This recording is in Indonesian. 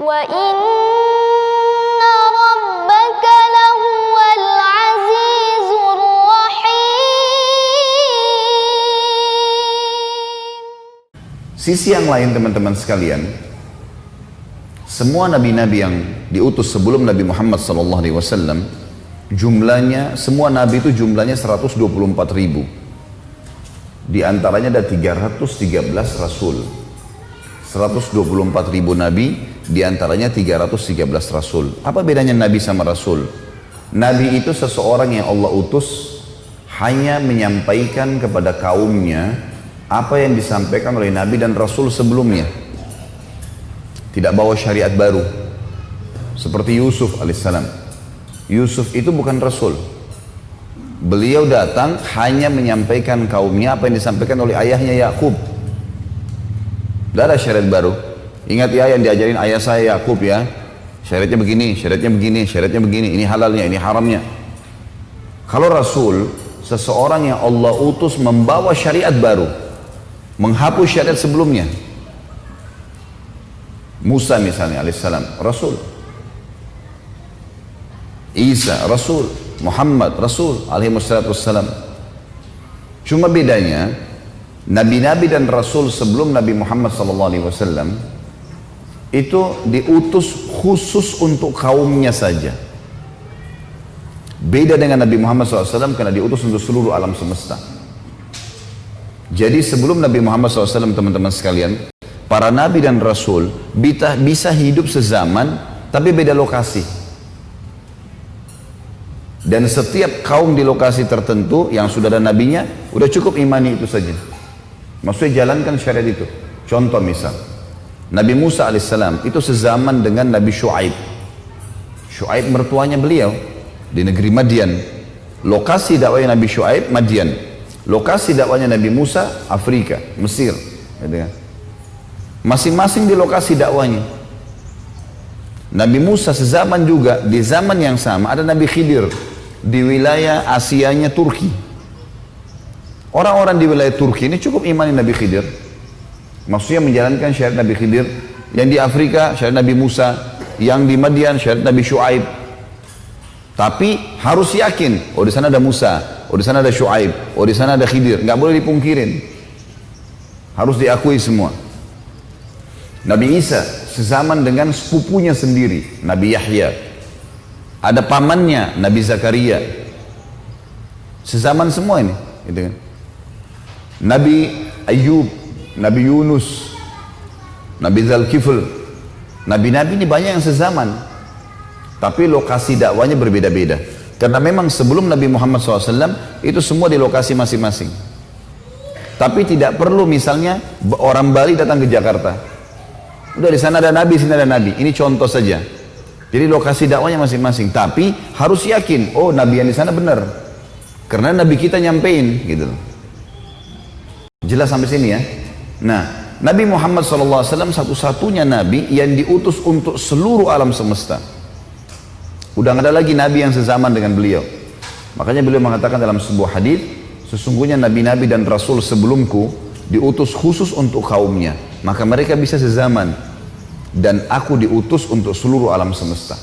Wa inna rabbaka lahuwal azizur rahim. Sisi yang lain teman-teman sekalian, semua nabi-nabi yang diutus sebelum Nabi Muhammad SAW, jumlahnya, semua nabi itu jumlahnya 124 ribu. Di antaranya ada 313 rasul. 124 ribu nabi, di antaranya 313 rasul. Apa bedanya nabi sama rasul? Nabi itu seseorang yang Allah utus hanya menyampaikan kepada kaumnya apa yang disampaikan oleh nabi dan rasul sebelumnya. Tidak bawa syariat baru. Seperti Yusuf alaihissalam. Yusuf itu bukan rasul. Beliau datang hanya menyampaikan kaumnya apa yang disampaikan oleh ayahnya Yakub. Tidak ada syariat baru. Ingat ya yang diajarin ayah saya Yakub ya. Syariatnya begini, syariatnya begini, syariatnya begini. Ini halalnya, ini haramnya. Kalau rasul, seseorang yang Allah utus membawa syariat baru. Menghapus syariat sebelumnya. Musa misalnya alaihissalam, rasul. Isa, rasul. Muhammad, rasul alaihissalam. Cuma bedanya, nabi-nabi dan rasul sebelum Nabi Muhammad SAW itu diutus khusus untuk kaumnya saja. Beda dengan Nabi Muhammad SAW karena diutus untuk seluruh alam semesta. Jadi sebelum Nabi Muhammad SAW teman-teman sekalian, para nabi dan rasul bisa hidup sezaman tapi beda lokasi. Dan setiap kaum di lokasi tertentu yang sudah ada nabinya, udah cukup imani itu saja. Maksudnya jalankan syariat itu. Contoh misal, Nabi Musa alaihissalam itu sezaman dengan Nabi Shu'aib. Shu'aib mertuanya beliau di negeri Madian. Lokasi dakwahnya Nabi Shu'aib, Madian. Lokasi dakwahnya Nabi Musa, Afrika, Mesir. Masing-masing di lokasi dakwanya. Nabi Musa sezaman juga, di zaman yang sama ada Nabi Khidir di wilayah Asianya Turki. Orang-orang di wilayah Turki ini cukup imani Nabi Khidir. Maksudnya menjalankan syariat Nabi Khidir. Yang di Afrika syariat Nabi Musa, yang di Madian syariat Nabi Shu'aib. Tapi harus yakin, oh di sana ada Musa, oh di sana ada Shu'aib, oh di sana ada Khidir. Nggak boleh dipungkirin. Harus diakui semua. Nabi Isa sezaman dengan sepupunya sendiri, Nabi Yahya. Ada pamannya, Nabi Zakaria. Sezaman semua ini. Gitu kan. Nabi Ayub, Nabi Yunus, Nabi Dzulkifl. Nabi-nabi ini banyak yang sezaman. Tapi lokasi dakwanya berbeda-beda. Karena memang sebelum Nabi Muhammad SAW, itu semua di lokasi masing-masing. Tapi tidak perlu misalnya orang Bali datang ke Jakarta. Udah di sana ada nabi, sini ada nabi. Ini contoh saja. Jadi lokasi dakwanya masing-masing. Tapi harus yakin, oh nabi yang di sana benar. Karena nabi kita nyampein, gitu. Jelas sampai sini ya. Nah, Nabi Muhammad SAW satu-satunya nabi yang diutus untuk seluruh alam semesta. Udah nggak ada lagi nabi yang sezaman dengan beliau. Makanya beliau mengatakan dalam sebuah hadis, sesungguhnya nabi-nabi dan rasul sebelumku diutus khusus untuk kaumnya. Maka mereka bisa sezaman. Dan aku diutus untuk seluruh alam semesta.